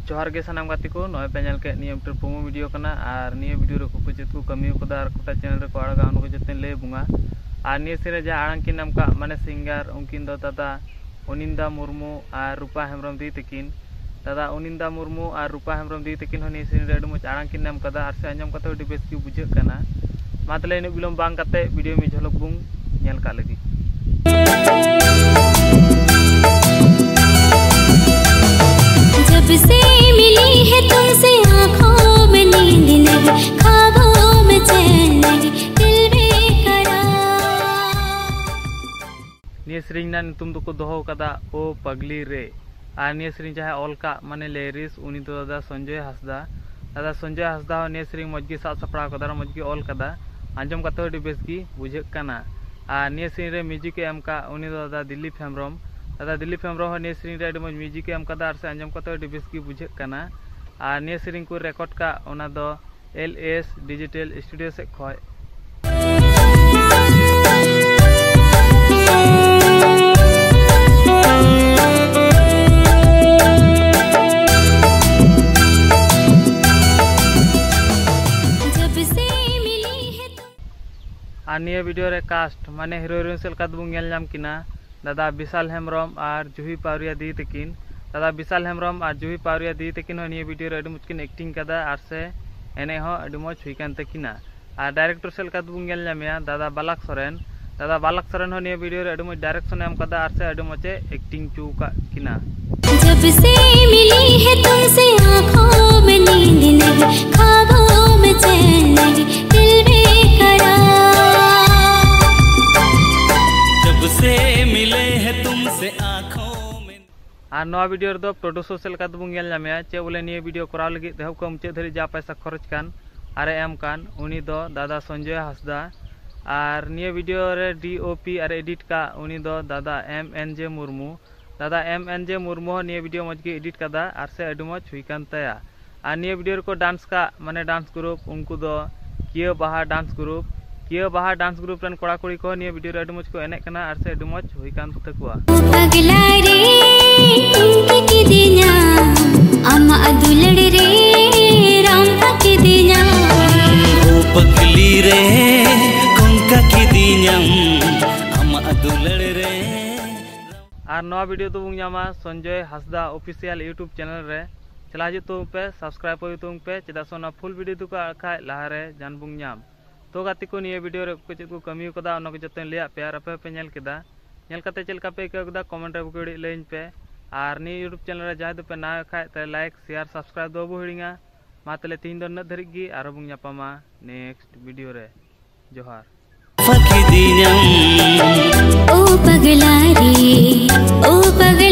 जोहार के सानाम गाती को नॉय पे नेल के नियम टर प्रोमो वीडियो कना और निय वीडियो रे को जत को कमी को दार कोटा चैनल रे को आड़गा उनको जतने ले बुंगा और निय सिरे जा आड़ांग की नाम का माने सिंगर उनकिन दो दादा उनिंदा मुर्मू और रूपा हेमब्रम दी तकिन दादा उनिंदा मुर्मू और रूपा हेमब्रम दी तकिन हो निय सिरे रे मुझ आड़ांग की नाम कदा और से अंजम कते अडी बेस की बुझे कना मातले इन बिलम बांग कते वीडियो में झलक बुंग नेल का लगी। जब से मिली है तुमसे आँखों में नींद नहीं, ख्वाबों में चैन नहीं, दिल बेकरार। निय सेरिंग ना नितुम दो को दोहो कदा ओ पगली रे और निय सेरिंग चाहे ऑल का माने लेरिस उनी तो दादा संजय हंसदा हो निय सेरिंग मजगी साफ सपड़ा कदा मजगी ऑल कदा आंजम कते अडी बेस की बुझे कना और निय सेरिंग रे म्यूजिक एम का उनी तो दादा दिलीप हेमब्रम हो निय सेरिंग रे अडी मज म्यूजिक एम कदा और से आंजम कते अडी बेस की बुझे कना और निय सेरिंग को रेकॉर्ड का ओना दो LS डिजिटल स्टूडियो से खय। और निय वीडियो रे कास्ट माने हीरो हीरोइन सेल का दुंग नेल नाम किना दादा विशाल हेमब्रम और जुही पावरिया दी तकिन दादा विशाल हेमब्रम और जुही पावरिया दी तकिन हो निय वीडियो रे अडी मुचकिन एक्टिंग कदा और से एने हो अडी मज हुई कान तकिना और डायरेक्टर सेल का दुंग नेल नामया दादा बालक सोरेन हो निय वीडियो रे अडी मज डायरेक्शन एम कदा और से अडी मजे एक्टिंग चू का किना। जब से मिली है तुमसे आँखों में नींद नहीं, ख्वाबों में चैन नहीं, दिल बेकरार। जब से मिले हैं तुमसे आँखों में। और नवा वीडियो रे दो प्रोड्यूसर सेल का दुंग नेल नामया चे बोले निय वीडियो कराव लगी देहब को मुचे धरी जा पैसा खर्च कान आरे एम कान उनी दो दादा संजय हंसदा और निय वीडियो रे DOP और एडिट का उनी दो दादा MNJ मुर्मू हो निय वीडियो मज के एडिट कदा और से अडी मज हुई कान तया और निय वीडियो को डांस का माने डांस ग्रुप उनको दो किया बाहा डांस ग्रुप रन कोड़ा कुड़ी को निय वीडियो रे अडी मज को एने कना और से अडी मज हुई कान तकुआ। पगला रे की दिना अम्मा दुलड़ रे राम की दिना ओ पगली रे कुंका की दिना अम्मा दुलड़ रे। और नवा वीडियो तो बुंग जामा Sanjay Hansda official YouTube channel रे चला हिजु तो पे सब्सक्राइब हो तो पे चेदा सोना फुल वीडियो तो का खाय लहा रे जान बुंग नाम तो गाती को निय वीडियो रे को चेद को कमी कदा ओना को जते लिया प्यार पे पे नेल केदा नेल कते चलका पे कदा कमेंट रे बुकड़ी लेइन पे और नि यूट्यूब चैनल रे जाय पे ना खाय ते लाइक शेयर सब्सक्राइब दो बो हिड़िंगा मा तले तीन दो न धरि गी आरो बुंग यापामा नेक्स्ट वीडियो रे जोहार। ओ पगला रे ओ पगला